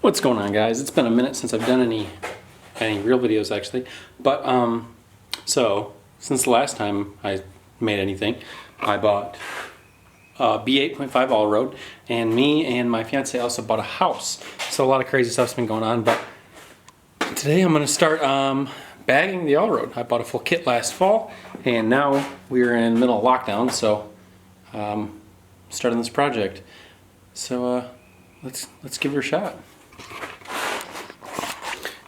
What's going on, guys? It's been a minute since I've done any real videos, actually. But so since the last time I made anything, I bought a b8.5 Allroad, and me and my fiance also bought a house. So a lot of crazy stuff's been going on. But today I'm going to start bagging the Allroad. I bought a full kit last fall, and now we're in the middle of lockdown, so starting this project. So let's give it a shot.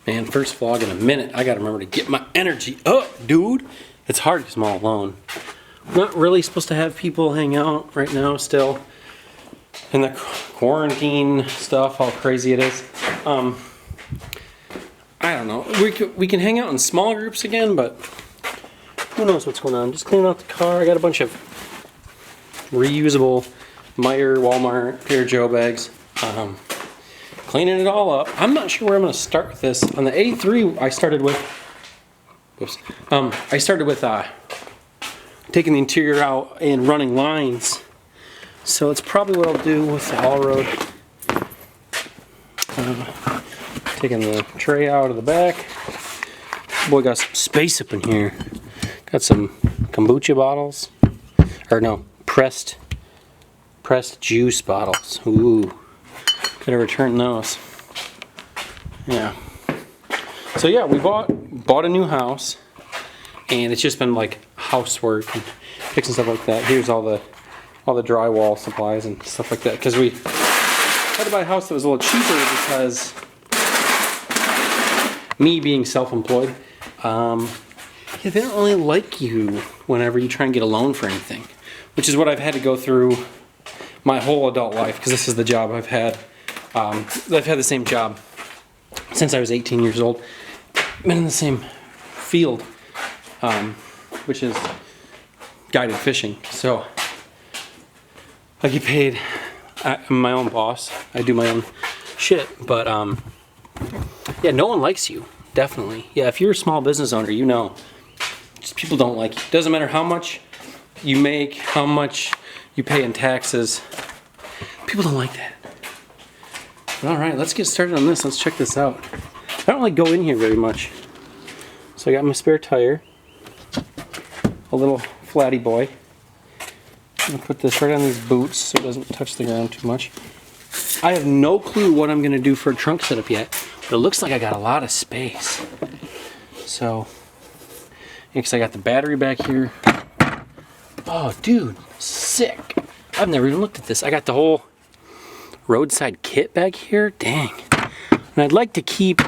Man, first vlog in a minute. I gotta remember to get my energy up, dude. It's hard because I'm all alone. I'm not really supposed to have people hang out right now still. And the quarantine stuff, how crazy it is. I don't know. We can hang out in small groups again, but who knows what's going on. Just cleaning out the car. I got a bunch of reusable Meijer, Walmart, Pierre Joe bags. Cleaning it all up. I'm not sure where I'm going to start with this. On the A3, I started with taking the interior out and running lines. So it's probably what I'll do with the Allroad. Taking the tray out of the back. Boy, got some space up in here. Got some kombucha bottles, or no, pressed juice bottles. Ooh. Gotta return those. Yeah. So yeah, we bought a new house, and it's just been like housework and fixing stuff like that. Here's all the drywall supplies and stuff like that. Because we had to buy a house that was a little cheaper because me being self-employed, yeah, they don't really like you whenever you try and get a loan for anything, which is what I've had to go through my whole adult life, because this is the job I've had. I've had the same job since I was 18 years old. Been in the same field, which is guided fishing. So I get paid. I'm my own boss. I do my own shit. But yeah, no one likes you. Definitely. Yeah, if you're a small business owner, you know, just people don't like you. Doesn't matter how much you make, how much you pay in taxes. People don't like that. Alright, let's get started on this. Let's check this out. I don't like go in here very much. So I got my spare tire. A little flatty boy. I'm going to put this right on these boots so it doesn't touch the ground too much. I have no clue what I'm going to do for a trunk setup yet, but it looks like I got a lot of space. So, because I got the battery back here. Oh, dude, sick. I've never even looked at this. I got the whole roadside kit back here. Dang. And I'd like to keep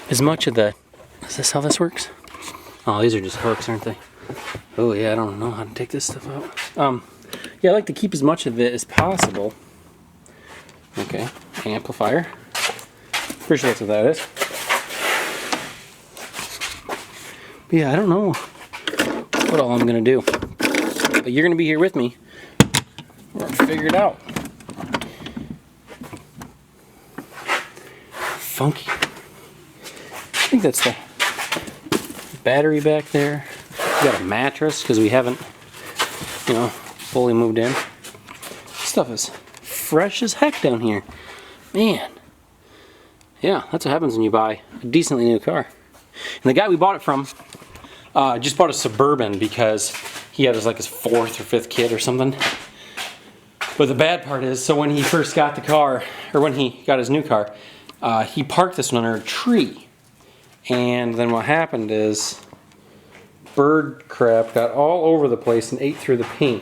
as much of the... Is this how this works? Oh, these are just hooks, aren't they? Oh yeah, I don't know how to take this stuff out. Yeah, I like to keep as much of it as possible. Okay, amplifier. Pretty sure that's what that is. But yeah, I don't know what all I'm gonna do. But you're gonna be here with me. We're gonna figure it out. Funky. I think that's the battery back there. We got a mattress because we haven't, you know, fully moved in. Stuff is fresh as heck down here. Man. Yeah, that's what happens when you buy a decently new car. And the guy we bought it from just bought a Suburban because he had his fourth or fifth kid or something. But the bad part is, so when he first got the car, or when he got his new car, he parked this one under a tree, and then what happened is bird crap got all over the place and ate through the paint,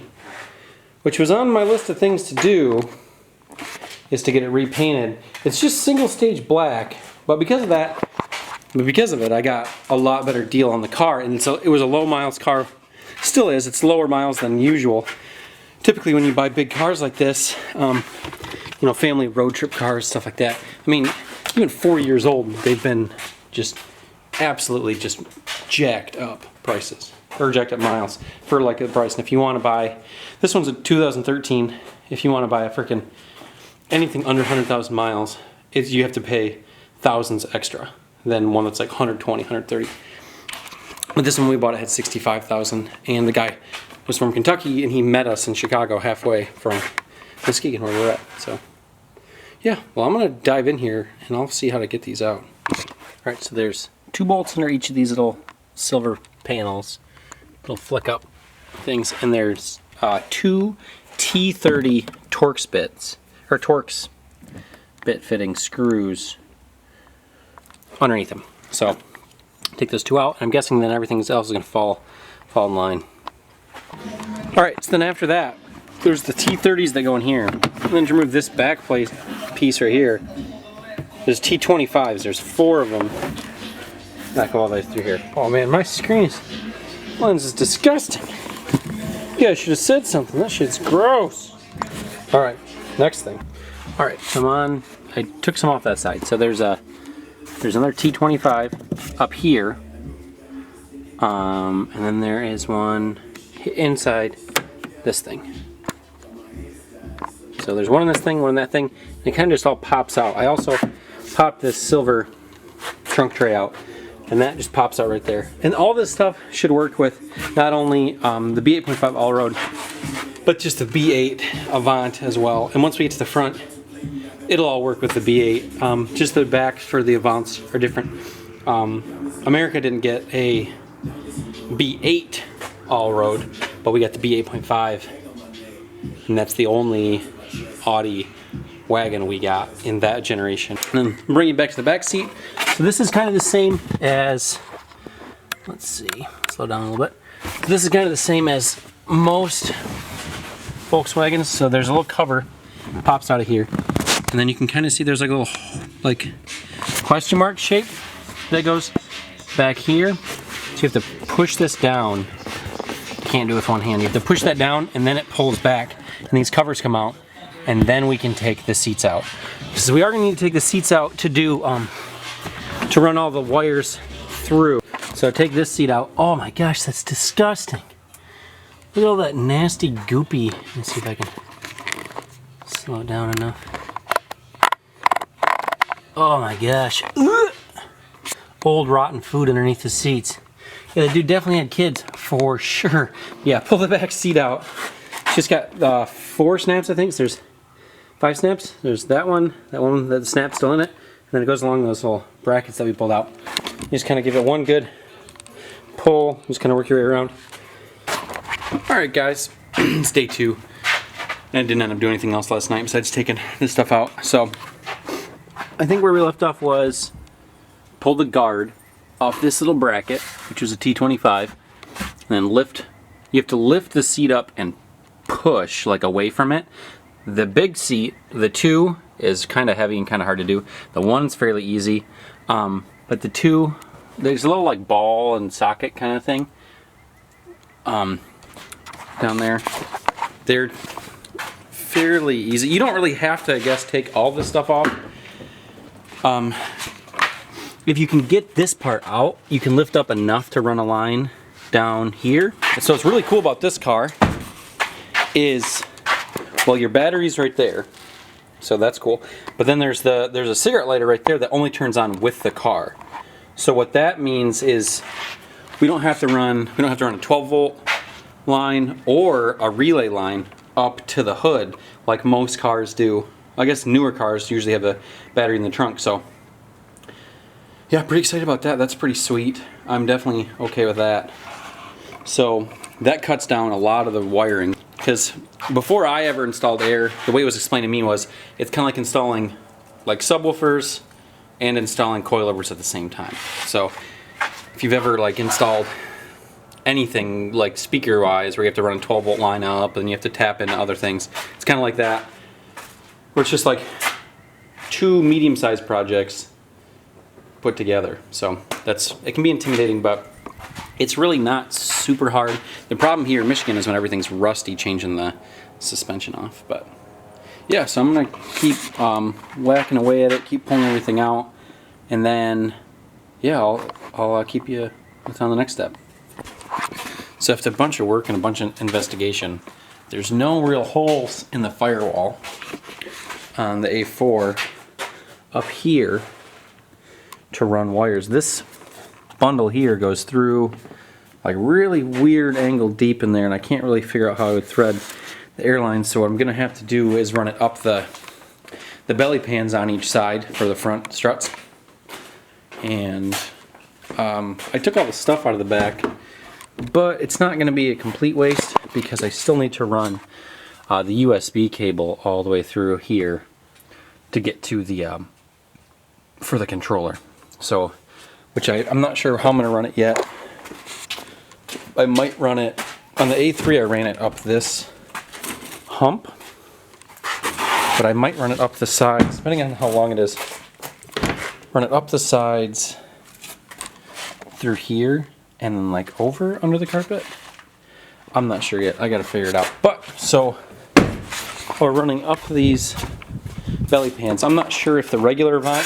which was on my list of things to do, is to get it repainted. It's just single stage black, but because of it, I got a lot better deal on the car, and it was a low miles car. Still is. It's lower miles than usual. Typically when you buy big cars like this, you know, family road trip cars, stuff like that. I mean, even 4 years old, they've been just absolutely just jacked up prices, or jacked up miles for like the price. And if you want to buy, this one's a 2013. If you want to buy a freaking anything under 100,000 miles, you have to pay thousands extra than one that's like 120, 130. But this one we bought, it had 65,000, and the guy was from Kentucky, and he met us in Chicago halfway from Muskegon, where we're at. So yeah, well, I'm going to dive in here and I'll see how to get these out. Alright, so there's 2 bolts under each of these little silver panels, little flick up things, and there's 2 T30 Torx bits, or Torx bit fitting screws underneath them. So take those 2 out, and I'm guessing then everything else is going to fall in line. Alright, so then after that, there's the T30s that go in here. And then to remove this back piece right here, there's T25s. There's 4 of them that go all the way through here. Oh man, my lens is disgusting. You guys should have said something. That shit's gross. Alright, next thing. Alright, come on. I took some off that side. So there's another T25 up here. And then there is one inside this thing. So there's one in this thing, one in that thing, and it kind of just all pops out. I also popped this silver trunk tray out, and that just pops out right there. And all this stuff should work with not only the b8.5 Allroad, but just the b8 Avant as well. And once we get to the front, it'll all work with the b8. Just the backs for the Avants are different. America didn't get a b8 Allroad, but we got the b8.5, and that's the only Audi wagon we got in that generation. And then bring it back to the back seat. So this is kind of the same as, let's see, slow down a little bit. This is kind of the same as most Volkswagens. So there's a little cover that pops out of here, and then you can kind of see there's like a little like question mark shape that goes back here. So you have to push this down. You can't do it with one hand. You have to push that down, and then it pulls back, and these covers come out, and then we can take the seats out. So we are going to need to take the seats out to do to run all the wires through. So take this seat out. Oh my gosh, that's disgusting. Look at all that nasty goopy. Let me see if I can slow it down enough. Oh my gosh. Ugh. Old rotten food underneath the seats. Yeah, the dude definitely had kids for sure. Yeah, pull the back seat out. Just got 4 snaps, I think. So there's 5 snaps. There's that one that the snap's still in it, and then it goes along those little brackets that we pulled out. You just kind of give it one good pull. Just kind of work your way around. All right, guys, it's day 2. I didn't end up doing anything else last night besides taking this stuff out. So I think where we left off was pull the guard off this little bracket, which was a T25, and then lift. You have to lift the seat up and push like away from it. The big seat, the 2, is kind of heavy and kind of hard to do. The 1's fairly easy, but the 2, there's a little like ball and socket kind of thing down there. They're fairly easy. You don't really have to, I guess, take all this stuff off. If you can get this part out, you can lift up enough to run a line down here. So what's really cool about this car is, well, your battery's right there, so that's cool. But then there's a cigarette lighter right there that only turns on with the car. So what that means is we don't have to run a 12-volt line or a relay line up to the hood like most cars do. I guess newer cars usually have a battery in the trunk. So yeah, pretty excited about that. That's pretty sweet. I'm definitely okay with that. So that cuts down a lot of the wiring, because before I ever installed air, the way it was explained to me was it's kind of like installing like subwoofers and installing coilovers at the same time. So if you've ever like installed anything like speaker wise where you have to run a 12-volt line up and you have to tap into other things, it's kind of like that, where it's just like 2 medium-sized projects put together. So it can be intimidating, but it's really not super hard. The problem here in Michigan is when everything's rusty, changing the suspension off. But yeah, so I'm gonna keep whacking away at it, keep pulling everything out, and then yeah, I'll keep you on the next step. So after a bunch of work and a bunch of investigation, there's no real holes in the firewall on the A4 up here to run wires. This bundle here goes through like really weird angle deep in there, and I can't really figure out how I would thread the airline. So what I'm gonna have to do is run it up the the belly pans on each side for the front struts. And I took all the stuff out of the back, but it's not going to be a complete waste because I still need to run the USB cable all the way through here to get to the for the controller. So, which I'm not sure how I'm going to run it yet. I might run it on the A3. I ran it up this hump, but I might run it up the sides, depending on how long it is. Run it up the sides through here and then like over under the carpet. I'm not sure yet. I gotta figure it out. But so we're running up these belly pans. I'm not sure if the regular Avant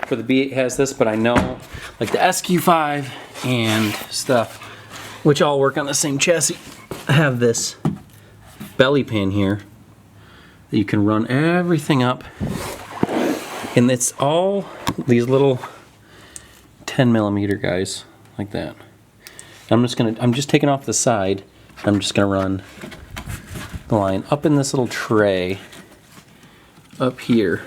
for the B8 has this, but I know like the SQ5 and stuff, which all work on the same chassis, have this belly pan here that you can run everything up. And it's all these little 10mm guys like that. I'm just taking off the side. I'm just gonna run the line up in this little tray up here.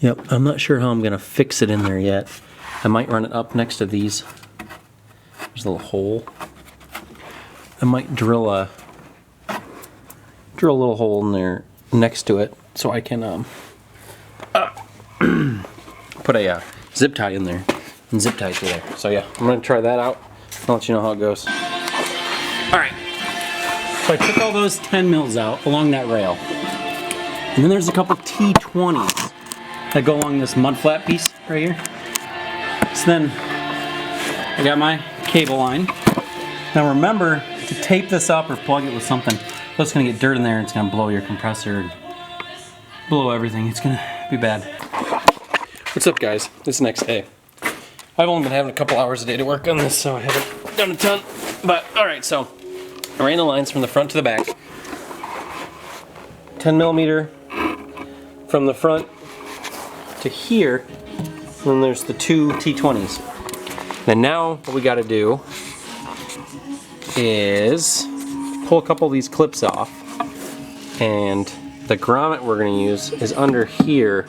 Yep, I'm not sure how I'm gonna fix it in there yet. I might run it up next to these. There's a little hole. I might drill a little hole in there next to it so I can put a zip tie in there and zip tie through there. So yeah, I'm gonna try that out. I'll let you know how it goes. All right, so I took all those 10 mils out along that rail, and then there's a couple T20s that go along this mud flat piece right here. So then I got my cable line. Now remember to tape this up or plug it with something. So it's gonna get dirt in there and it's gonna blow your compressor and blow everything. It's gonna be bad. What's up, guys? This next day. I've only been having a couple hours a day to work on this, so I haven't done a ton. But all right, so I ran the lines from the front to the back. 10mm from the front to here. And then there's the two T20s. And now what we got to do is pull a couple of these clips off, and the grommet we're going to use is under here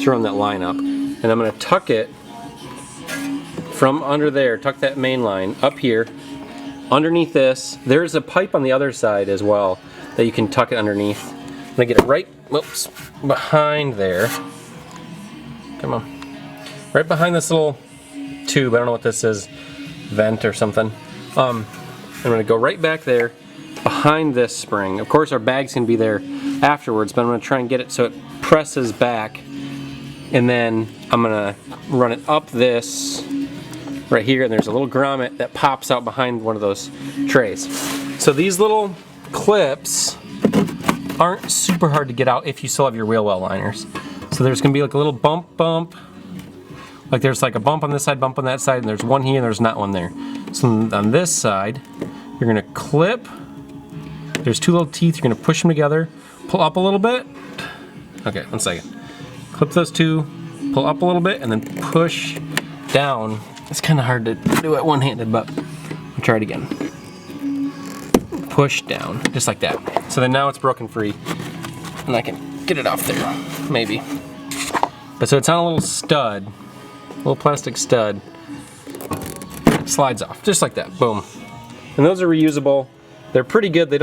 to run that line up. And I'm going to tuck it from under there, tuck that main line up here, underneath this. There's a pipe on the other side as well that you can tuck it underneath. I'm going to get it right, whoops, behind there. Come on. Right behind this little tube. I don't know what this is, vent or something. I'm going to go right back there behind this spring. Of course our bag's going to be there afterwards, but I'm going to try and get it so it presses back, and then I'm going to run it up this right here, and there's a little grommet that pops out behind one of those trays. So these little clips aren't super hard to get out if you still have your wheel well liners. So there's going to be like a little bump. Like there's like a bump on this side, bump on that side, and there's one here and there's not one there. So on this side, you're gonna clip. There's two little teeth, you're gonna push them together, pull up a little bit. Okay, 1 second. Clip those two, pull up a little bit, and then push down. It's kind of hard to do it one-handed, but I'll try it again. Push down, just like that. So then now it's broken free, and I can get it off there, maybe. But so it's on a little stud. Little plastic stud, slides off just like that, boom. And those are reusable. They're pretty good. They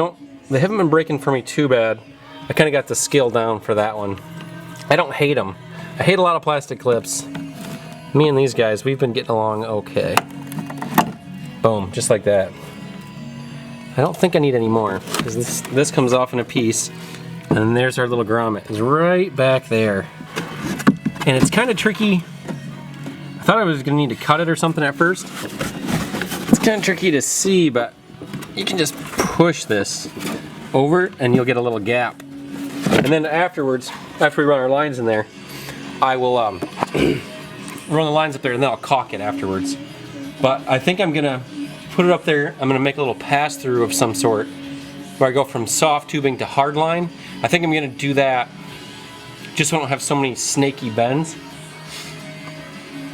haven't been breaking for me too bad. I kind of got the skill down for that one. I don't hate them. I hate a lot of plastic clips. Me and these guys, we've been getting along okay. Boom, just like that. I don't think I need any more because this comes off in a piece, and there's our little grommet. It's right back there, and it's kind of tricky. I thought I was gonna need to cut it or something at first. It's kind of tricky to see, but you can just push this over and you'll get a little gap. And then afterwards, after we run our lines in there, I will run the lines up there and then I'll caulk it afterwards. But I think I'm gonna put it up there. I'm gonna make a little pass through of some sort where I go from soft tubing to hard line. I think I'm gonna do that just so I don't have so many snaky bends.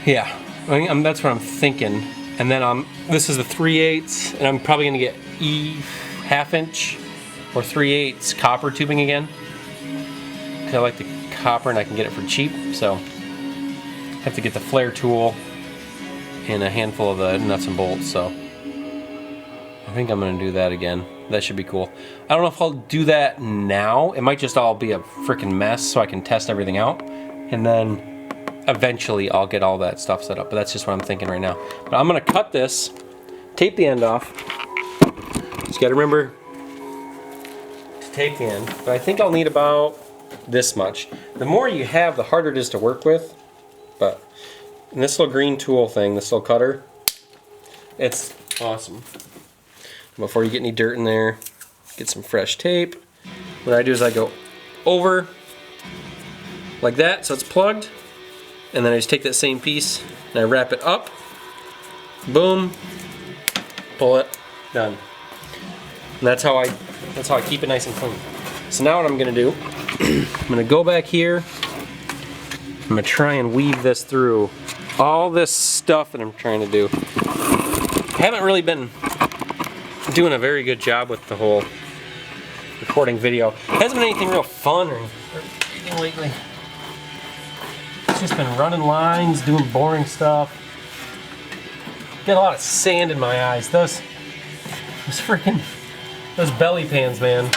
Yeah, that's what I'm thinking. And then this is the 3/8, and I'm probably gonna get E 1/2 inch or 3/8 copper tubing again. because I like the copper and I can get it for cheap. So I have to get the flare tool and a handful of the nuts and bolts. So I think I'm going to do that again. That should be cool. I don't know if I'll do that now. It might just all be a freaking mess so I can test everything out. And then eventually I'll get all that stuff set up. But that's just what I'm thinking right now. But I'm going to cut this, tape the end off. Just got to remember to tape the end. But I think I'll need about this much. The more you have, the harder it is to work with. But this little green tool thing, this little cutter, it's awesome. Before you get any dirt in there, get some fresh tape. What I do is I go over like that so it's plugged, and then I just take that same piece and I wrap it up, boom, pull it, done. And that's how I keep it nice and clean. So now what I'm gonna do, I'm gonna go back here, I'm gonna try and weave this through all this stuff that I'm trying to do. I haven't really been doing a very good job with the whole recording video. It hasn't been anything real fun or anything lately. It's just been running lines, doing boring stuff. Got a lot of sand in my eyes. Those belly pans, man,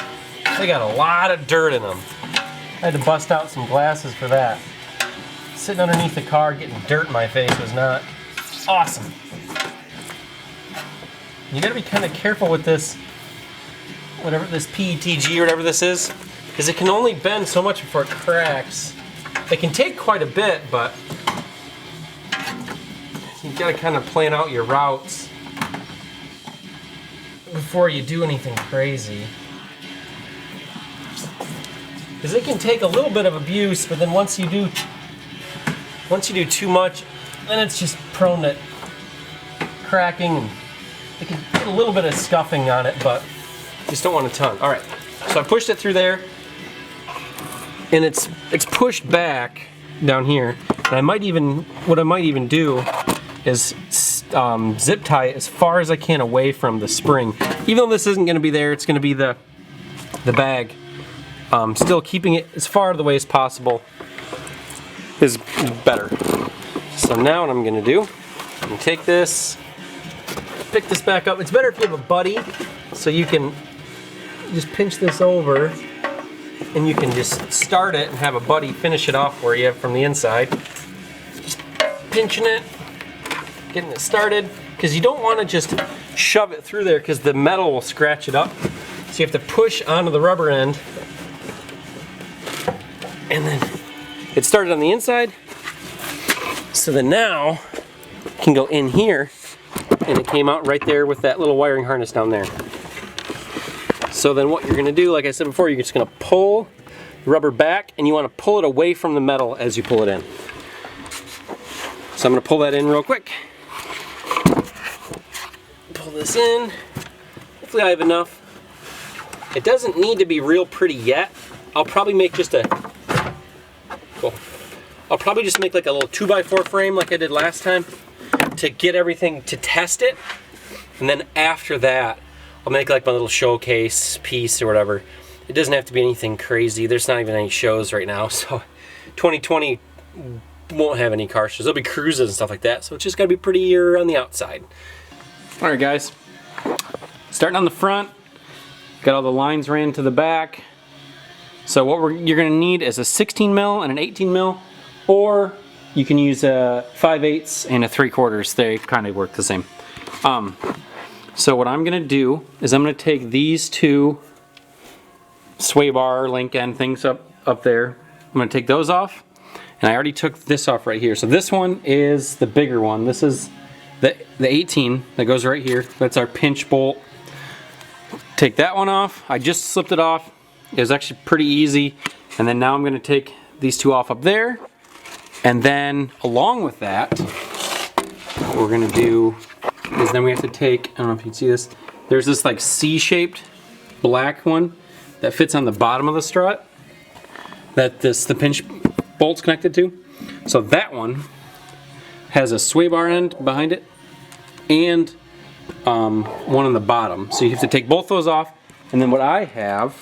they got a lot of dirt in them. I had to bust out some glasses for that. Sitting underneath the car getting dirt in my face was not awesome. You gotta be kind of careful with this, whatever this PETG or whatever this is, because it can only bend so much before it cracks. It can take quite a bit, but you gotta kind of plan out your routes before you do anything crazy. Because it can take a little bit of abuse, but then once you do too much, then it's just prone to cracking, and it can get a little bit of scuffing on it, but you just don't want a ton. All right, so I pushed it through there, and it's pushed back down here. And what I might even do is zip tie it as far as I can away from the spring. Even though this isn't going to be there, it's going to be the bag. Still keeping it as far out of the way as possible is better. So now what I'm going to do, I'm going to take this, pick this back up. It's better if you have a buddy, so you can just pinch this over and you can just start it and have a buddy finish it off for you from the inside. Just pinching it, getting it started, because you don't want to just shove it through there because the metal will scratch it up. So you have to push onto the rubber end, and then it started on the inside. So then now you can go in here, and it came out right there with that little wiring harness down there. So then what you're going to do, like I said before, you're just going to pull the rubber back, and you want to pull it away from the metal as you pull it in. So I'm going to pull that in real quick. Pull this in. Hopefully I have enough. It doesn't need to be real pretty yet. I'll probably make just a... Cool. I'll probably just make like a little 2x4 frame like I did last time to get everything, to test it. And then after that, I'll make like my little showcase piece or whatever. It doesn't have to be anything crazy. There's not even any shows right now, so 2020 won't have any car shows. There'll be cruises and stuff like that, so it's just gotta be prettier on the outside. All right, guys. Starting on the front, got all the lines ran to the back. So what you're gonna need is a 16 mil and an 18 mil, or you can use a 5/8 and a 3/4. They kind of work the same. So what I'm gonna do is I'm gonna take these two sway bar link end things up there. I'm gonna take those off, and I already took this off right here. So this one is the bigger one. This is the 18 that goes right here. That's our pinch bolt. Take that one off. I just slipped it off. It was actually pretty easy. And then now I'm gonna take these two off up there. And then along with that, what we're gonna do is then we have to take, I don't know if you can see this, there's this like C-shaped black one that fits on the bottom of the strut that the pinch bolt's connected to. So that one has a sway bar end behind it and one on the bottom. So you have to take both those off. And then what I have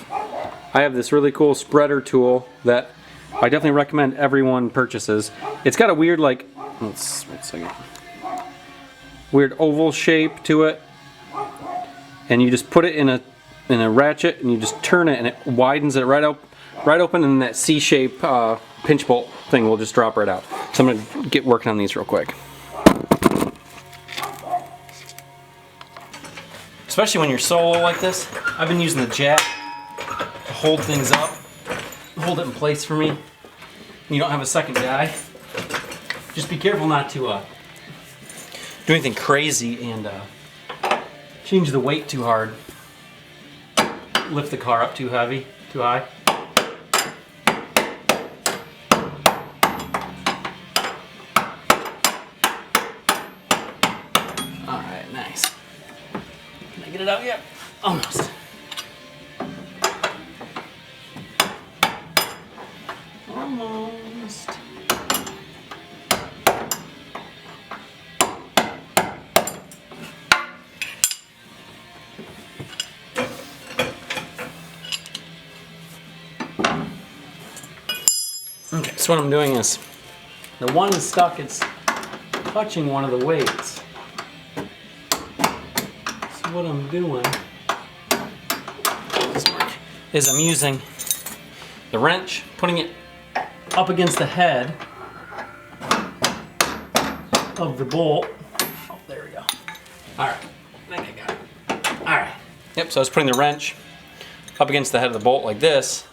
this really cool spreader tool that I definitely recommend everyone purchases. It's got a weird, like, weird oval shape to it, and you just put it in a ratchet, and you just turn it, and it widens it right open, and that C-shape pinch bolt thing will just drop right out. So I'm gonna get working on these real quick. Especially when you're solo like this, I've been using the jack to hold things up, hold it in place for me. You don't have a second guy. Just be careful not to do anything crazy and change the weight too hard. Lift the car up too heavy, too high. All right, nice. Can I get it out yet? Almost. Almost. Okay, so what I'm doing is, the one is stuck, it's touching one of the weights. So what I'm doing is I'm using the wrench, putting it up against the head of the bolt. Oh, there we go. All right, I think I got it. All right. Yep, so I was putting the wrench up against the head of the bolt like this,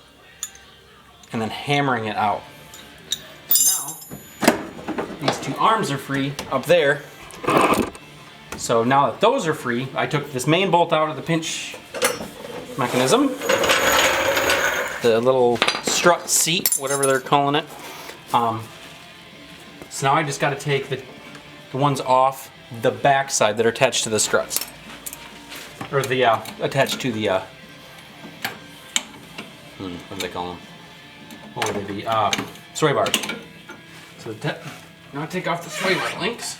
and then hammering it out. So now, these two arms are free up there. So now that those are free, I took this main bolt out of the pinch mechanism, the little strut seat, whatever they're calling it. So now I just got to take the ones off the back side that are attached to the struts, or the attached to the what do they call them? What would they be? Sway bars. So now I take off the sway bar links.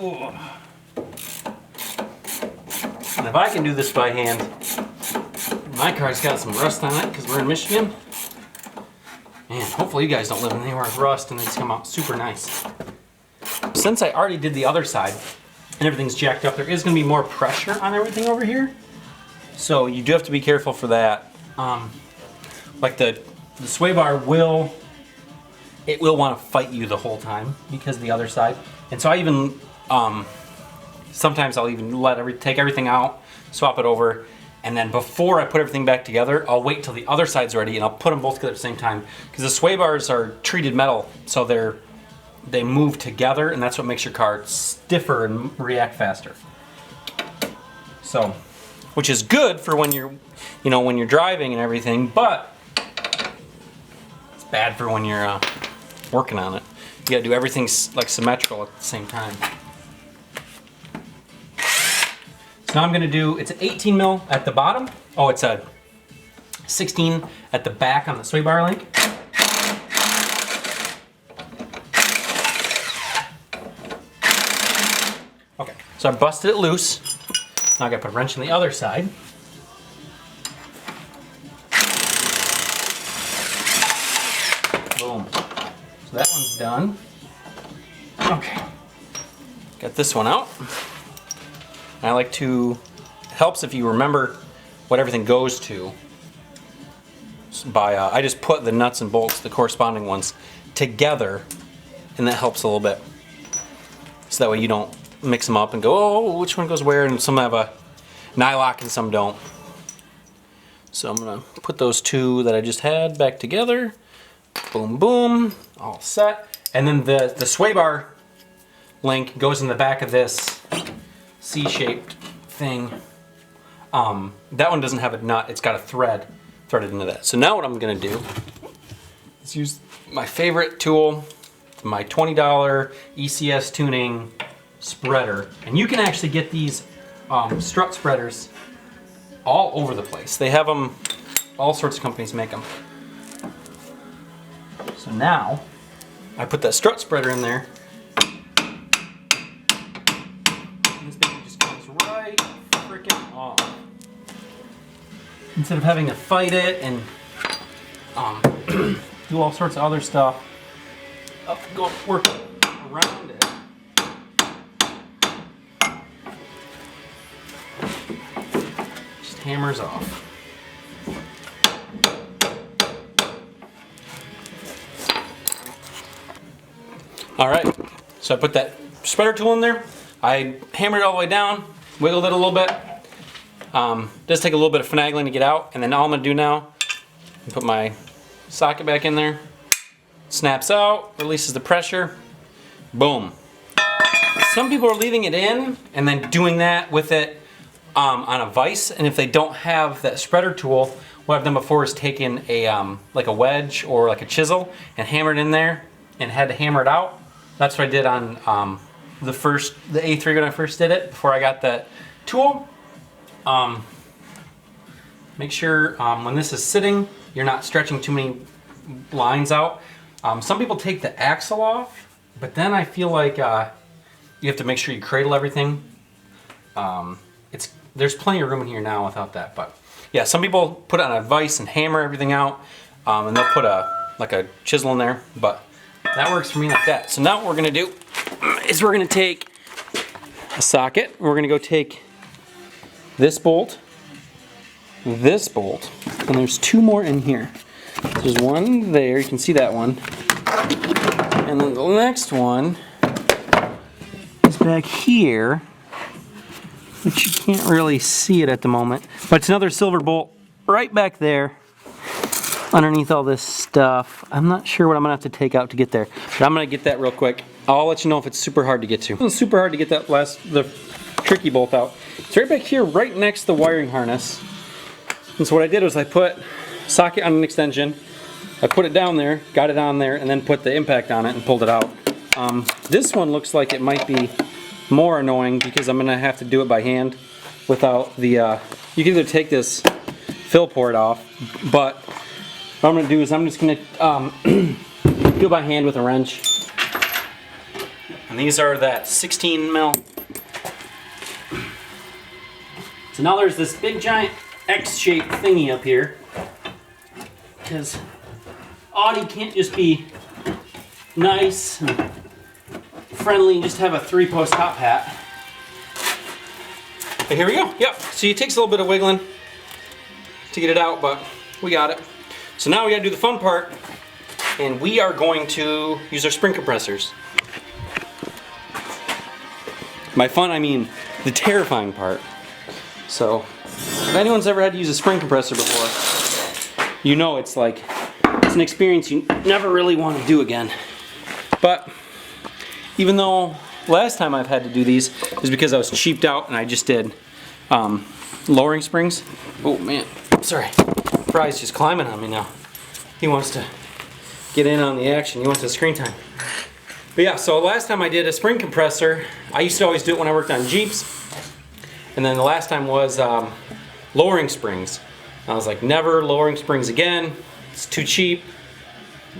Ooh. And if I can do this by hand, my car's got some rust on it because we're in Michigan. Man, hopefully you guys don't live anywhere with rust and it's come out super nice. Since I already did the other side and everything's jacked up, there is going to be more pressure on everything over here. So you do have to be careful for that. Like the sway bar will want to fight you the whole time because of the other side. And so I even, sometimes I'll even take everything out, swap it over, and then before I put everything back together, I'll wait till the other side's ready and I'll put them both together at the same time. Because the sway bars are treated metal, so they move together, and that's what makes your car stiffer and react faster. So, which is good for when you're, when you're driving and everything, but it's bad for when you're working on it. You gotta do everything like symmetrical at the same time. So now I'm gonna do, it's an 18 mil at the bottom. Oh, it's a 16 at the back on the sway bar link. Okay, so I busted it loose. Now I gotta put a wrench on the other side. Boom. So that one's done. Okay. Got this one out. I like to, it helps if you remember what everything goes to. By I just put the nuts and bolts, the corresponding ones, together, and that helps a little bit. So that way you don't mix them up and go, oh, which one goes where, and some have a nylock and some don't. So I'm gonna put those two that I just had back together. Boom, boom, all set. And then the sway bar link goes in the back of this C-shaped thing. That one doesn't have a nut, it's got a thread threaded into that. So now what I'm gonna do is use my favorite tool, my $20 ECS tuning spreader. And you can actually get these strut spreaders all over the place. They have them, all sorts of companies make them. So now, I put that strut spreader in there. And this baby just comes right freaking off. instead of having to fight it and do all sorts of other stuff. Go work around it. Just hammers off. All right, so I put that spreader tool in there. I hammered it all the way down, wiggled it a little bit. Does take a little bit of finagling to get out, and then all I'm gonna do now, put my socket back in there. Snaps out, releases the pressure, boom. Some people are leaving it in and then doing that with it on a vise, and if they don't have that spreader tool, what I've done before is taken a like a wedge or like a chisel and hammered in there and had to hammer it out. That's what I did on the A3 when I first did it, before I got that tool. Make sure when this is sitting, you're not stretching too many lines out. Some people take the axle off, but then I feel like you have to make sure you cradle everything. There's plenty of room in here now without that, but yeah, some people put it on a vise and hammer everything out, and they'll put like a chisel in there, but that works for me like that. So now what we're gonna do is we're gonna take a socket, we're gonna go take this bolt, and there's two more in here. There's one there, you can see that one. And then the next one is back here, which you can't really see it at the moment. But it's another silver bolt right back there underneath all this stuff. I'm not sure what I'm gonna have to take out to get there, but I'm gonna get that real quick. I'll let you know if it's super hard to get to. It's super hard to get that the tricky bolt out. It's right back here, right next to the wiring harness. And so what I did was I put socket on an extension, I put it down there, got it on there, and then put the impact on it and pulled it out. This one looks like it might be more annoying because I'm gonna have to do it by hand without the, you can either take this fill port off, but what I'm gonna do is I'm just gonna do it by hand with a wrench. And these are that 16 mil. So now there's this big giant X-shaped thingy up here, because Audi can't just be nice and friendly and just have a 3-post top hat. But here we go. Yep. See, it takes a little bit of wiggling to get it out, but we got it. So now we got to do the fun part, and we are going to use our spring compressors. By fun, I mean the terrifying part. So, if anyone's ever had to use a spring compressor before, you know it's an experience you never really want to do again. But even though last time I've had to do these is because I was cheaped out and I just did lowering springs. Oh man, sorry. Fry's just climbing on me now. He wants to get in on the action. He wants the screen time. But yeah, so last time I did a spring compressor, I used to always do it when I worked on Jeeps. And then the last time was lowering springs. I was like, never lowering springs again. It's too cheap.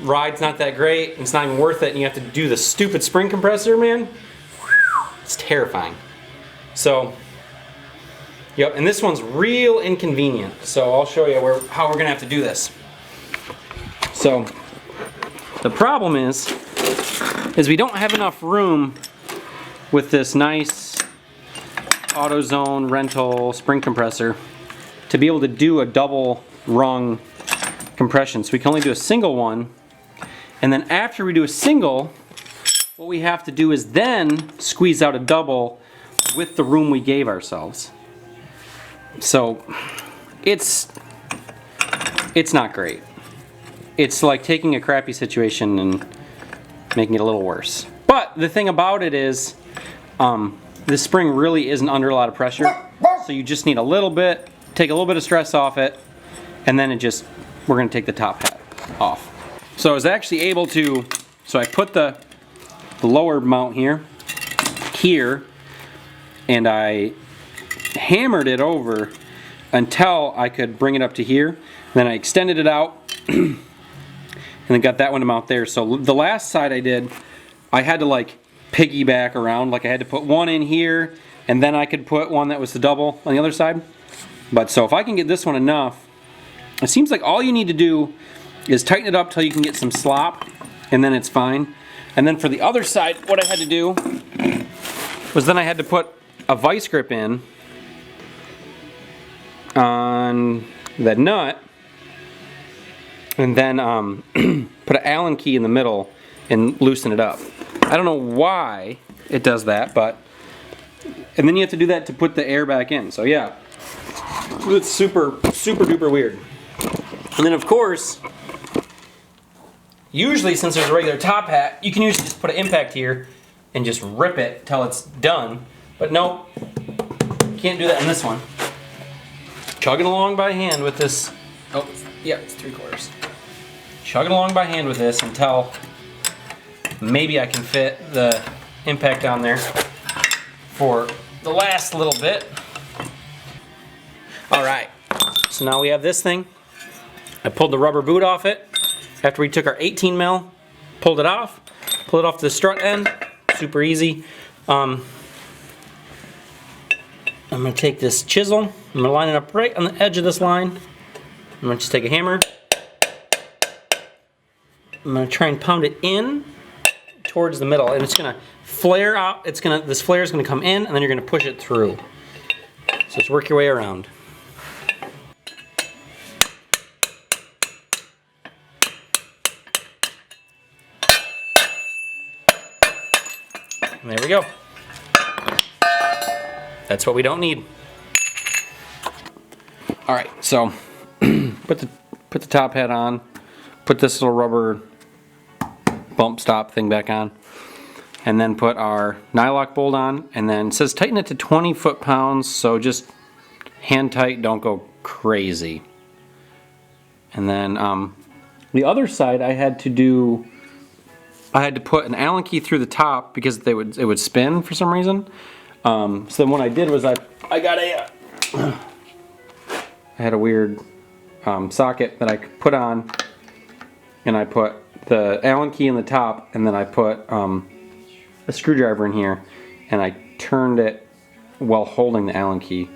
Ride's not that great. It's not even worth it. And you have to do the stupid spring compressor, man. It's terrifying. So, yep. And this one's real inconvenient. So I'll show you how we're gonna have to do this. So the problem is we don't have enough room with this nice AutoZone rental spring compressor to be able to do a double rung compression. So we can only do a single one, and then after we do a single, what we have to do is then squeeze out a double with the room we gave ourselves. So it's not great. It's like taking a crappy situation and making it a little worse. But the thing about it is this spring really isn't under a lot of pressure, so you just need a little bit, take a little bit of stress off it, and then we're going to take the top hat off. So I was actually able to, so I put the lower mount here, and I hammered it over until I could bring it up to here. Then I extended it out, and then got that one to mount there. So the last side I did, I had to like piggyback around, like I had to put one in here, and then I could put one that was the double on the other side. But so if I can get this one enough, It seems like all you need to do is tighten it up till you can get some slop, and then it's fine. And then for the other side, what I had to do was then I had to put a vice grip in on the nut, and then put an Allen key in the middle and loosen it up. I don't know why it does that, but, and then you have to do that to put the air back in. So yeah, it's super duper weird. And then of course, usually since there's a regular top hat, you can usually just put an impact here and just rip it till it's done. But nope, can't do that in this one. Chugging along by hand with this. Oh, yeah, it's 3/4. Chugging along by hand with this until maybe I can fit the impact on there for the last little bit. All right, so now we have this thing. I pulled the rubber boot off it after we took our 18 mil, pulled it off to the strut end, super easy. I'm gonna take this chisel, I'm gonna line it up right on the edge of this line. I'm gonna just take a hammer. I'm gonna try and pound it in towards the middle, and it's gonna flare out. This flare is gonna come in, and then you're gonna push it through. So just work your way around. And there we go. That's what we don't need. All right, so put the top hat on, put this little rubber bump stop thing back on, and then put our nylock bolt on, and then it says tighten it to 20 foot-pounds, so just hand tight, don't go crazy. And then the other side I had to put an Allen key through the top because it would spin for some reason. So then what I did was I had a weird socket that I could put on, and I put the Allen key in the top, and then I put a screwdriver in here, and I turned it while holding the Allen key.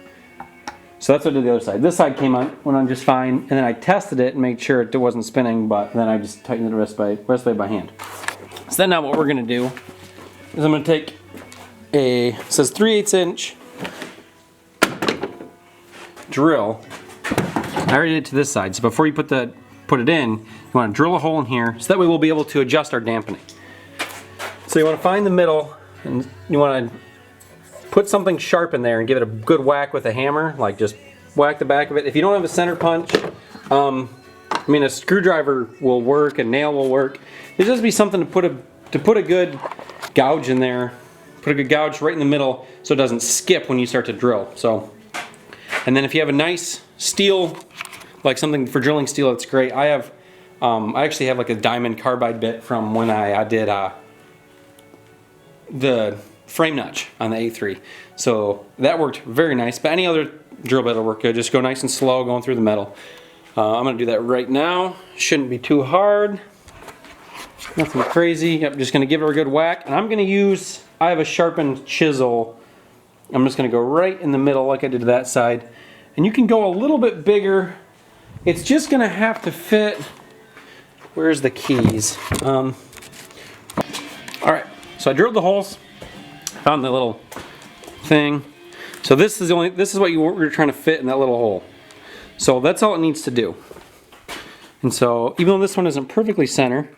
So that's what I did the other side. This side went on just fine, and then I tested it and made sure it wasn't spinning, but then I just tightened it the rest way by hand. So then now what we're gonna do is I'm gonna take it says 3/8 inch drill. I already did it to this side, so before you put it in, you want to drill a hole in here, so that way we'll be able to adjust our dampening. So you want to find the middle, and you want to put something sharp in there and give it a good whack with a hammer, like just whack the back of it. If you don't have a center punch, I mean a screwdriver will work, a nail will work. There just be something to put a good gouge in there. Put a good gouge right in the middle so it doesn't skip when you start to drill. So, and then if you have a nice steel, like something for drilling steel, that's great. I actually have like a diamond carbide bit from when I did the frame notch on the A3. So that worked very nice, but any other drill bit will work good. Just go nice and slow going through the metal. I'm gonna do that right now. Shouldn't be too hard. Nothing crazy. I'm just gonna give it a good whack, and I have a sharpened chisel. I'm just gonna go right in the middle like I did to that side. And you can go a little bit bigger. It's just gonna have to fit. Where's the keys? All right, so I drilled the holes, found the little thing. So this is what you're trying to fit in that little hole. So that's all it needs to do. And so even though this one isn't perfectly center,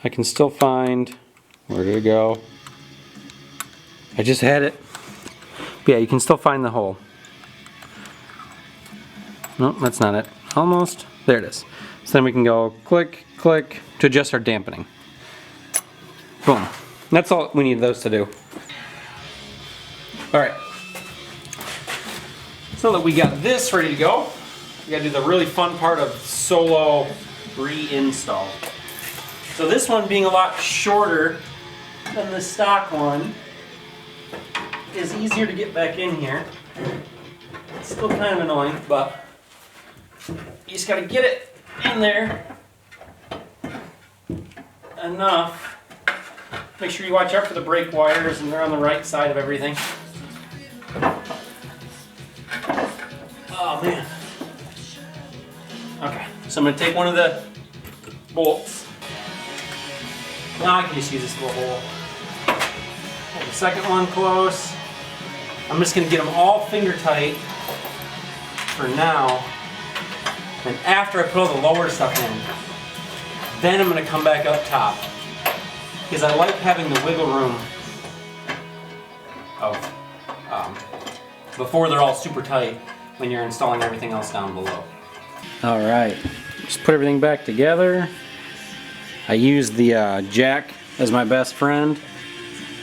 I can still find, where did it go? I just had it. But yeah, you can still find the hole. No, that's not it. Almost. There it is. So then we can go click, click to adjust our dampening. Boom. That's all we need those to do. Alright. So that we got this ready to go, we gotta do the really fun part of solo reinstall. So this one being a lot shorter than the stock one is easier to get back in here. It's still kind of annoying, but you just gotta get it in there enough. Make sure you watch out for the brake wires and they're on the right side of everything. Oh man. Okay, so I'm going to take one of the bolts. Now I can just use this little hole. Pull the second one close. I'm just going to get them all finger tight for now. And after I put all the lower stuff in, then I'm going to come back up top. Because I like having the wiggle room of before they're all super tight when you're installing everything else down below. Alright, just put everything back together. I use the jack as my best friend.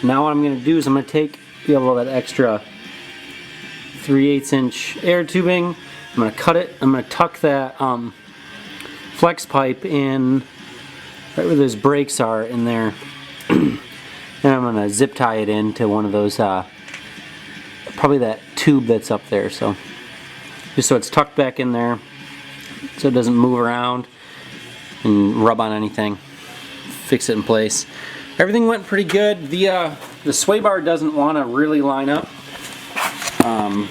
Now what I'm going to do is I'm going to take all that extra 3/8 inch air tubing. I'm going to cut it. I'm going to tuck that flex pipe in right where those brakes are in there. And I'm going to zip tie it into one of those, probably that tube that's up there. So just so it's tucked back in there so it doesn't move around and rub on anything. Fix it in place. Everything went pretty good. The sway bar doesn't want to really line up. A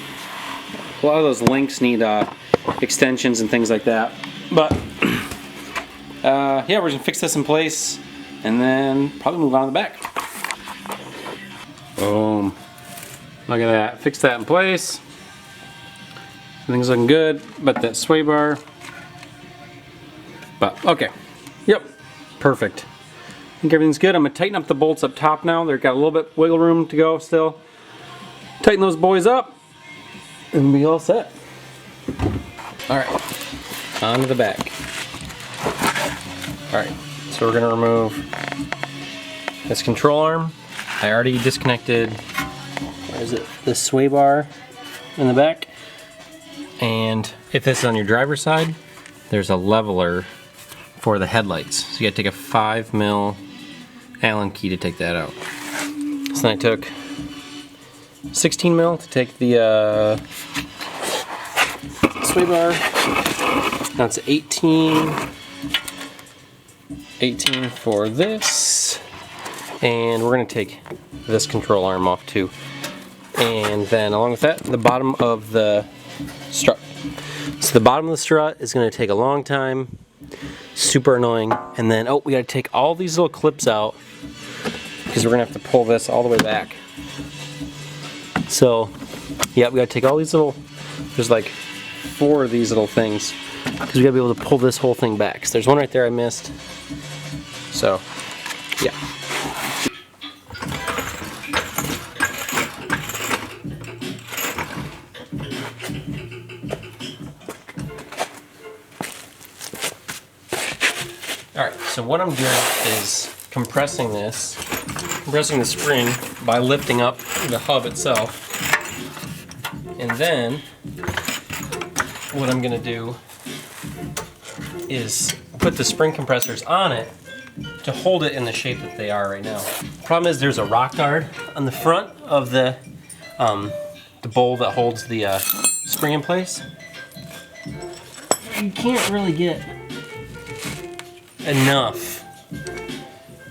lot of those links need extensions and things like that. But yeah, we're going to fix this in place and then probably move on to the back. Boom. Look at that. Fix that in place. Everything's looking good, but that sway bar. But okay. Yep. Perfect. I think everything's good. I'm going to tighten up the bolts up top now. They've got a little bit wiggle room to go still. Tighten those boys up and we'll be all set. Alright, on to the back. Alright, so we're going to remove this control arm. I already disconnected, what is it, this sway bar in the back. And if this is on your driver's side, there's a leveler for the headlights. So you gotta take a 5mm Allen key to take that out. So then I took 16mm to take the sway bar. Now it's 18 for this. And we're gonna take this control arm off too. And then along with that, the bottom of the strut. So the bottom of the strut is gonna take a long time. Super annoying. And then, oh, we gotta take all these little clips out because we're gonna have to pull this all the way back. So, yeah, we gotta take all these little, there's like 4 of these little things because we gotta be able to pull this whole thing back. So there's one right there I missed. So, yeah. Alright, so what I'm doing is compressing the spring by lifting up the hub itself. And then what I'm going to do is put the spring compressors on it to hold it in the shape that they are right now. The problem is there's a rock guard on the front of the bowl that holds the spring in place. You can't really get enough.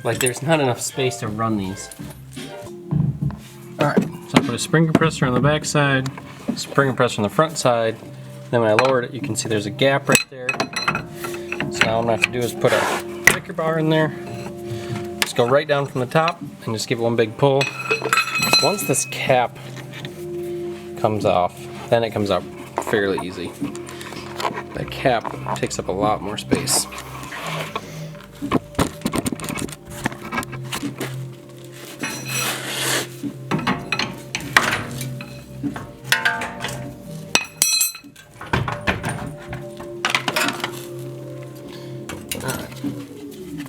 Like there's not enough space to run these. Alright, so I put a spring compressor on the back side, spring compressor on the front side. Then when I lowered it, you can see there's a gap right there. So now what I'm gonna have to do is put a breaker bar in there. Just go right down from the top and just give it one big pull. Once this cap comes off, then it comes out fairly easy. That cap takes up a lot more space.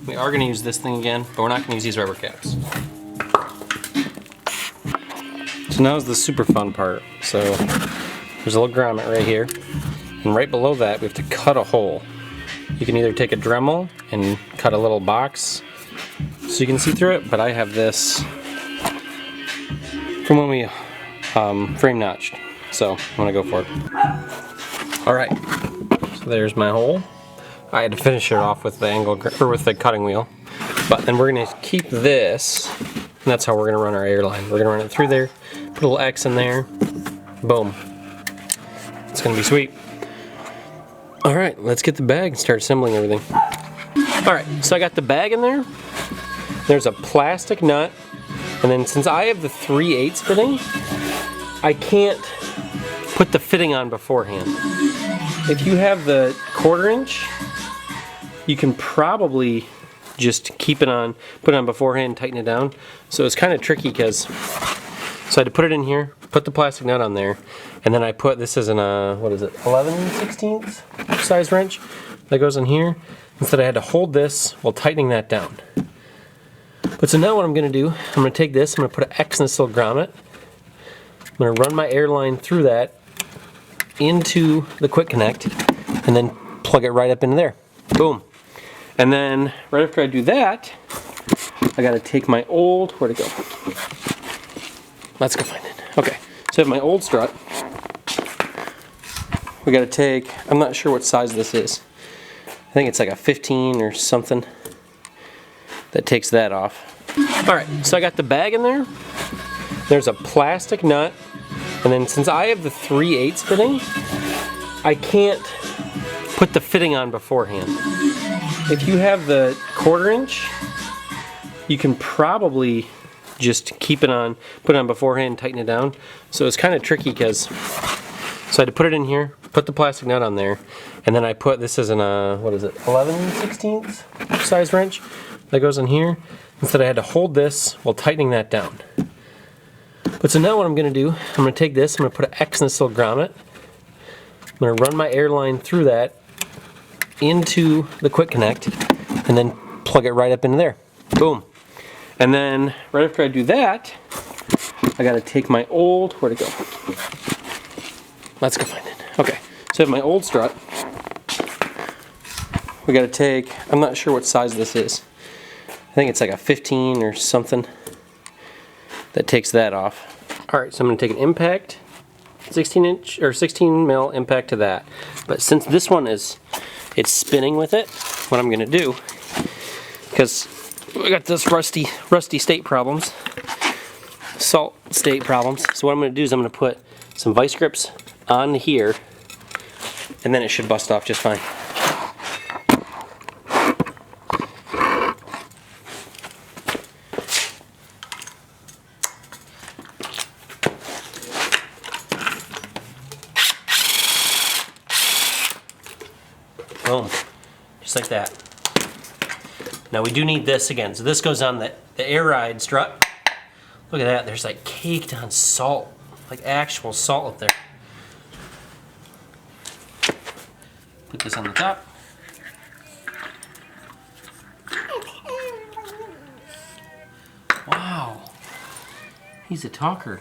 We are going to use this thing again, but we're not going to use these rubber caps. So now is the super fun part. So there's a little grommet right here, and right below that we have to cut a hole. You can either take a Dremel and cut a little box so you can see through it, but I have this from when we frame notched, so I'm going to go for it. Alright, so there's my hole. I had to finish it off with the with the cutting wheel, but then we're going to keep this, and that's how we're going to run our airline. We're going to run it through there, put a little X in there, boom. It's going to be sweet. All right, let's get the bag and start assembling everything. All right, so I got the bag in there. There's a plastic nut, and then since I have the 3/8 fitting, I can't put the fitting on beforehand. If you have the 1/4 inch, you can probably just keep it on, put it on beforehand, tighten it down. So it's kind of tricky because, so I had to put it in here, put the plastic nut on there, and then I put, this is an, what is it, 11/16 size wrench that goes in here. Instead I had to hold this while tightening that down. But so now what I'm going to do, I'm going to take this, I'm going to put an X in this little grommet. I'm going to run my air line through that into the quick connect and then plug it right up into there. Boom. And then right after I do that, I got to take my old, where'd it go? Let's go find it. Okay, so I have my old strut. We got to take, I'm not sure what size this is. I think it's like a 15 or something. That takes that off. All right, so I got the bag in there. There's a plastic nut, and then since I have the 3/8 fitting, I can't put the fitting on beforehand. If you have the 1/4 inch, you can probably just keep it on, put it on beforehand, tighten it down. So it's kind of tricky because, so I had to put it in here, put the plastic nut on there, and then I put, this is an, what is it, 11/16 size wrench that goes in here. Instead I had to hold this while tightening that down. But so now what I'm going to do, I'm going to take this, I'm going to put an X in this little grommet. I'm going to run my air line through that into the quick connect and then plug it right up into there. Boom. And then right after I do that, I got to take my old, where'd it go? Let's go find it. Okay, so I have my old strut. We got to take, I'm not sure what size this is. I think it's like a 15 or something. That takes that off. All right, so I'm going to take an impact, 16 inch or 16 mil impact to that. But since this one is, it's spinning with it, what I'm going to do, because we got this rusty state problems, salt state problems. So what I'm going to do is I'm going to put some vice grips on here, and then it should bust off just fine. Boom, just like that. Now we do need this again. So this goes on the air ride strut. Look at that, there's like caked on salt, like actual salt up there. Put this on the top. Wow, he's a talker.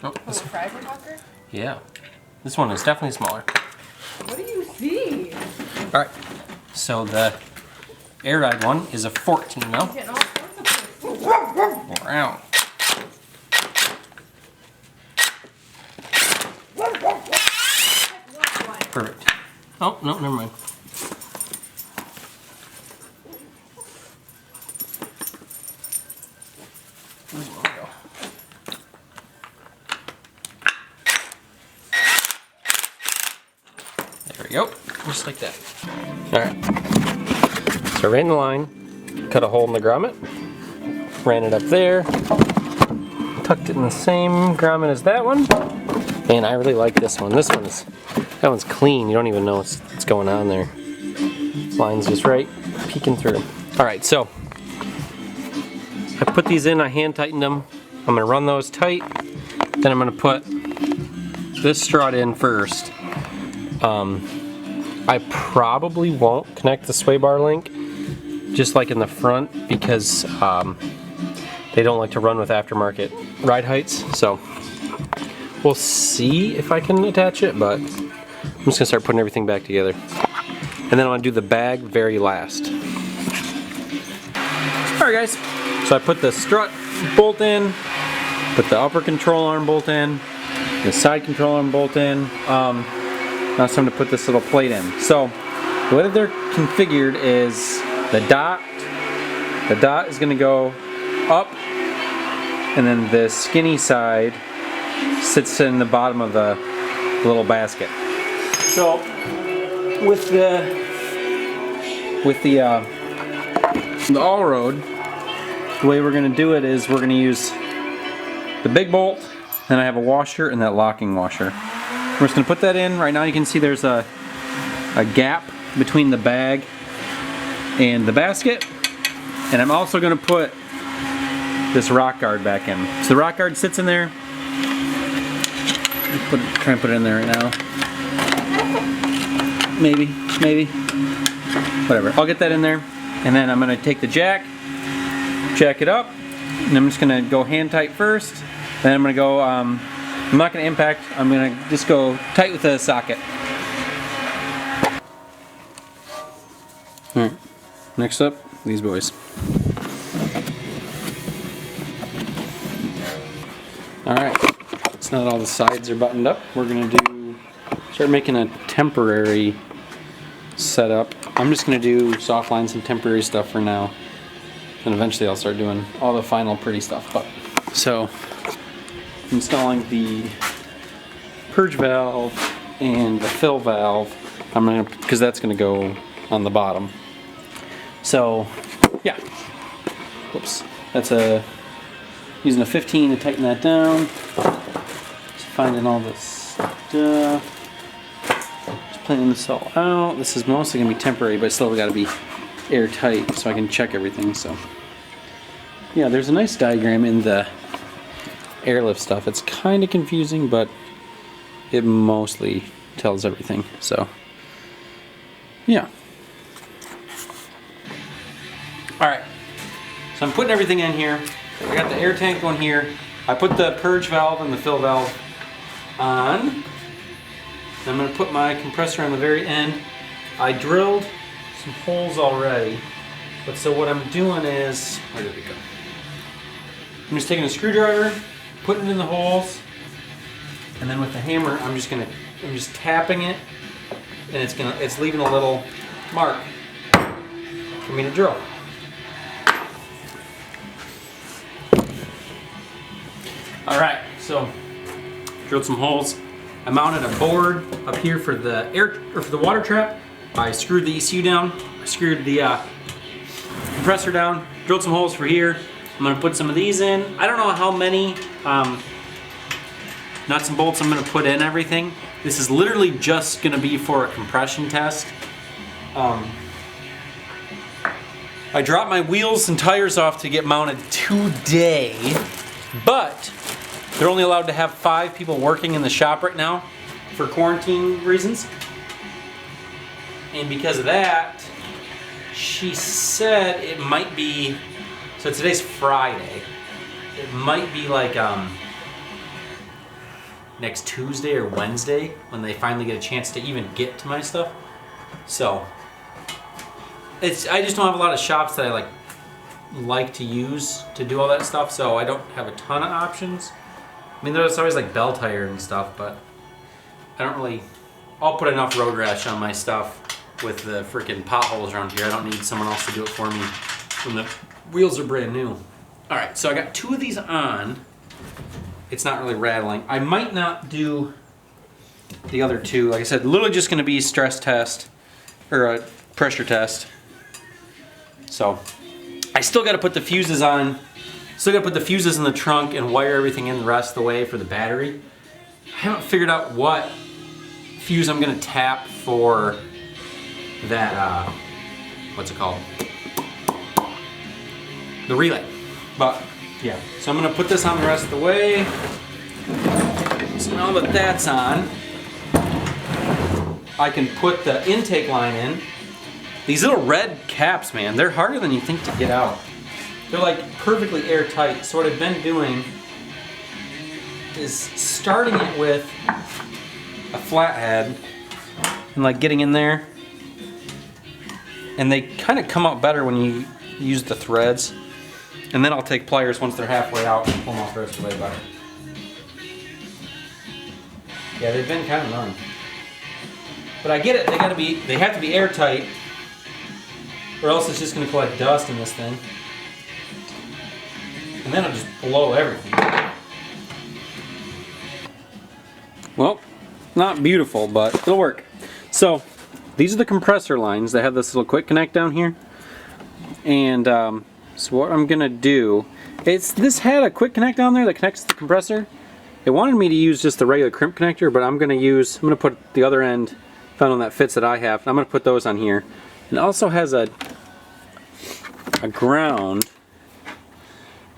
Oh, this fries are talker? Yeah. This one is definitely smaller. What do you see? Alright. So the air ride one is a 14 mil. Getting all sorts of places. Wow. Perfect. Oh, no, never mind. Where's one go? There we go, just like that. Alright, so I ran the line, cut a hole in the grommet, ran it up there, tucked it in the same grommet as that one, and I really like this one. That one's clean, you don't even know what's going on there. Line's just right, peeking through. Alright, so I put these in, I hand tightened them. I'm going to run those tight, then I'm going to put this strut in first. I probably won't connect the sway bar link just like in the front because they don't like to run with aftermarket ride heights, so we'll see if I can attach it, but I'm just going to start putting everything back together. And then I'm going to do the bag very last. Alright guys, so I put the strut bolt in, put the upper control arm bolt in, the side control arm bolt in. Now it's time to put this little plate in. So the way that they're configured is the dot The dot is gonna go up, and then the skinny side sits in the bottom of the little basket. So with the Allroad, the way we're gonna do it is we're gonna use the big bolt, then I have a washer and that locking washer. We're just gonna put that in. Right now you can see there's a gap between the bag and the basket, and I'm also gonna put this rock guard back in. So the rock guard sits in there. Try and put it in there right now. Maybe. Whatever. I'll get that in there, and then I'm gonna take the jack it up, and I'm just gonna go hand tight first. Then I'm gonna go. I'm not gonna impact. I'm gonna just go tight with the socket. All right. Next up, these boys. All right. It's now that all the sides are buttoned up, we're gonna start making a temporary setup. I'm just gonna do soft line, some temporary stuff for now, and eventually I'll start doing all the final pretty stuff. But so, installing the purge valve and the fill valve, because that's gonna go on the bottom. So, yeah. Whoops. That's using a 15 to tighten that down. Just finding all this stuff. Just planning this all out. This is mostly gonna be temporary, but still got to be airtight so I can check everything. So, yeah, there's a nice diagram in the airlift stuff. It's kind of confusing, but it mostly tells everything. So, yeah. Alright, so I'm putting everything in here. I got the air tank going here. I put the purge valve and the fill valve on. I'm going to put my compressor on the very end. I drilled some holes already, but so what I'm doing is, where did it go? I'm just taking a screwdriver, putting it in the holes, and then with the hammer I'm just tapping it, and it's leaving a little mark for me to drill. Alright, so drilled some holes. I mounted a board up here for the water trap. I screwed the ECU down. I screwed the compressor down. Drilled some holes for here. I'm gonna put some of these in. I don't know how many nuts and bolts I'm gonna put in everything. This is literally just gonna be for a compression test. I dropped my wheels and tires off to get mounted today, but they're only allowed to have 5 people working in the shop right now for quarantine reasons. And because of that, she said it might be, so today's Friday, it might be like next Tuesday or Wednesday when they finally get a chance to even get to my stuff. So, I just don't have a lot of shops that I like to use to do all that stuff, so I don't have a ton of options. I mean, there's always like Bell Tire and stuff, but I don't really. I'll put enough road rash on my stuff with the freaking potholes around here. I don't need someone else to do it for me when the wheels are brand new. All right, so I got 2 of these on. It's not really rattling. I might not do the other 2. Like I said, literally just going to be stress test or a pressure test. So I still got to put the fuses on. Still got to put the fuses in the trunk and wire everything in the rest of the way for the battery. I haven't figured out what fuse I'm going to tap for that, what's it called? The relay. But, yeah. So I'm going to put this on the rest of the way. So now that that's on, I can put the intake line in. These little red caps, man, they're harder than you think to get out. They're like perfectly airtight. So what I've been doing is starting it with a flathead and like getting in there. And they kind of come out better when you use the threads. And then I'll take pliers once they're halfway out and pull them off the rest of the way better. Yeah, they've been kind of annoying. But I get it, they have to be airtight, or else it's just gonna collect dust in this thing. and then it'll just blow everything. Well, not beautiful, but it'll work. So, these are the compressor lines that have this little quick connect down here. And so what I'm gonna do, this had a quick connect down there that connects to the compressor. It wanted me to use just the regular crimp connector, but I'm gonna put the other end, found one that fits that I have, and I'm gonna put those on here. And it also has a ground,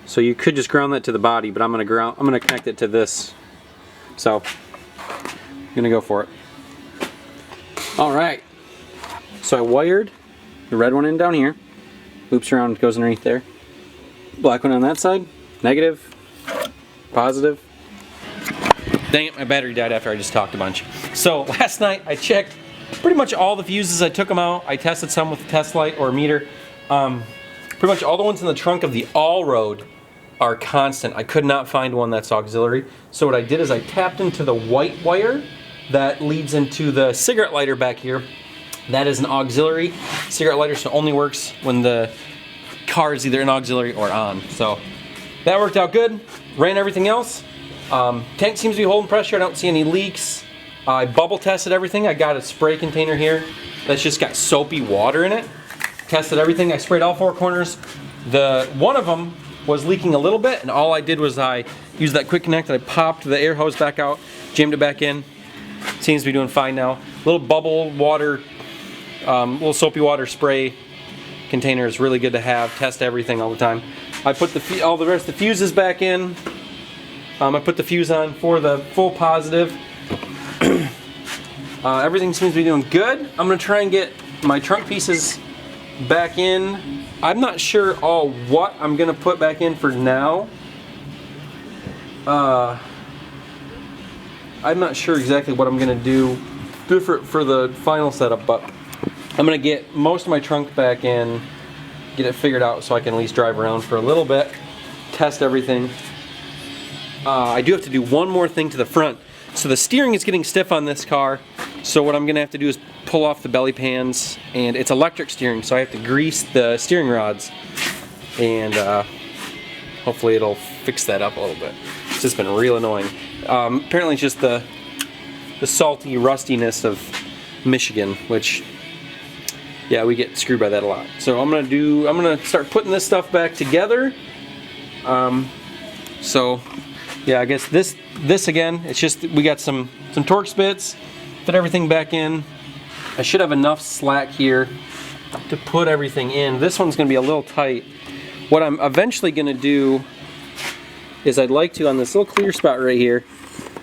so you could just ground that to the body, but I'm gonna connect it to this. So I'm gonna go for it. All right. So I wired the red one in down here, loops around, goes underneath there. Black one on that side, negative, positive. Dang it, my battery died after I just talked a bunch. So last night I checked pretty much all the fuses. I took them out. I tested some with a test light or a meter. Pretty much all the ones in the trunk of the Allroad are constant. I could not find one that's auxiliary. So what I did is I tapped into the white wire that leads into the cigarette lighter back here. That is an auxiliary cigarette lighter, so it only works when the car is either in auxiliary or on. So that worked out good. Ran everything else. Tank seems to be holding pressure. I don't see any leaks. I bubble tested everything. I got a spray container here that's just got soapy water in it. Tested everything. I sprayed all four corners. One of them was leaking a little bit, and all I did was I used that quick connect and I popped the air hose back out, jammed it back in. Seems to be doing fine now. Little bubble water, little soapy water spray container is really good to have. Test everything all the time. I put all the rest of the fuses back in. I put the fuse on for the full positive. Everything seems to be doing good. I'm gonna try and get my trunk pieces back in. I'm not sure what I'm gonna put back in for now. I'm not sure exactly what I'm gonna do for the final setup, but I'm gonna get most of my trunk back in, get it figured out so I can at least drive around for a little bit, test everything. I do have to do one more thing to the front. So the steering is getting stiff on this car, so what I'm gonna have to do is pull off the belly pans, and it's electric steering, so I have to grease the steering rods, and hopefully it'll fix that up a little bit. It's just been real annoying. Apparently it's just the salty rustiness of Michigan, which, yeah, we get screwed by that a lot. So I'm gonna start putting this stuff back together. So yeah, I guess this again, it's just we got some torque spits, fit everything back in. I should have enough slack here to put everything in. This one's gonna be a little tight. What I'm eventually gonna do is I'd like to, on this little clear spot right here,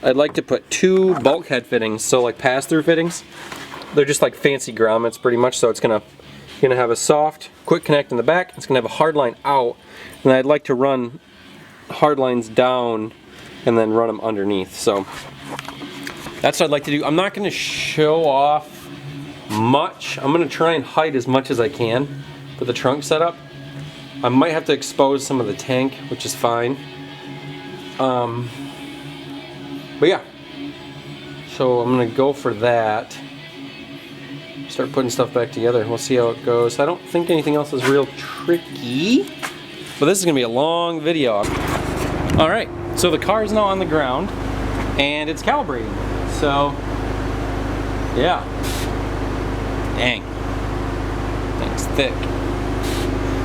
I'd like to put two bulkhead fittings, so like pass-through fittings. They're just like fancy grommets pretty much, so it's gonna have a soft, quick connect in the back, it's gonna have a hard line out, and I'd like to run hard lines down and then run them underneath. So that's what I'd like to do. I'm not gonna show off much. I'm gonna try and hide as much as I can for the trunk setup. I might have to expose some of the tank, which is fine. But yeah, so I'm gonna go for that. Start putting stuff back together. We'll see how it goes. I don't think anything else is real tricky, but this is gonna be a long video. All right, so the car is now on the ground and it's calibrating. So yeah, dang, thing's thick.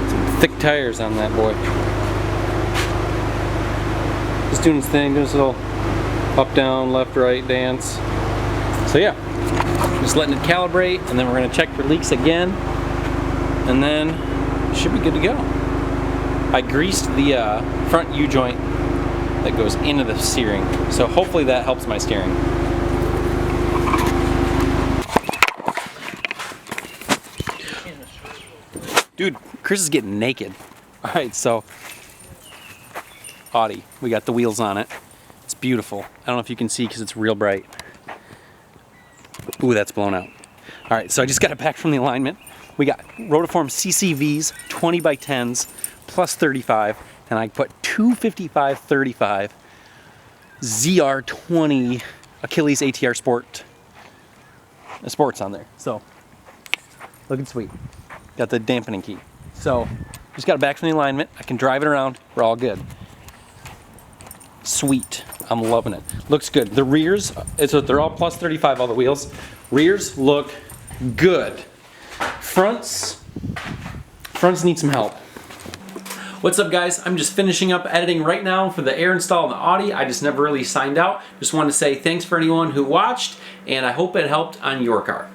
Some thick tires on that boy. Just doing his thing, doing his little up, down, left, right dance. So yeah, just letting it calibrate, and then we're gonna check for leaks again, and then should be good to go. I greased the front U-joint that goes into the steering, so hopefully that helps my steering. Dude, Chris is getting naked. All right, so Audi, we got the wheels on it. It's beautiful. I don't know if you can see because it's real bright. Ooh, that's blown out. All right, so I just got it back from the alignment. We got Rotiform CCVs, 20 by 10s, plus 35, and I put 255/35 ZR20 Achilles ATR Sports on there. So, looking sweet. Got the dampening key. So, Just got it back from the alignment. I can drive it around. We're all good. Sweet. I'm loving it. Looks good. The rears, so they're all plus 35, all the wheels. Rears look good. Fronts need some help. What's up, guys? I'm just finishing up editing right now for the air install on the Audi. I just never really signed out. Just wanted to say thanks for anyone who watched, and I hope it helped on your car.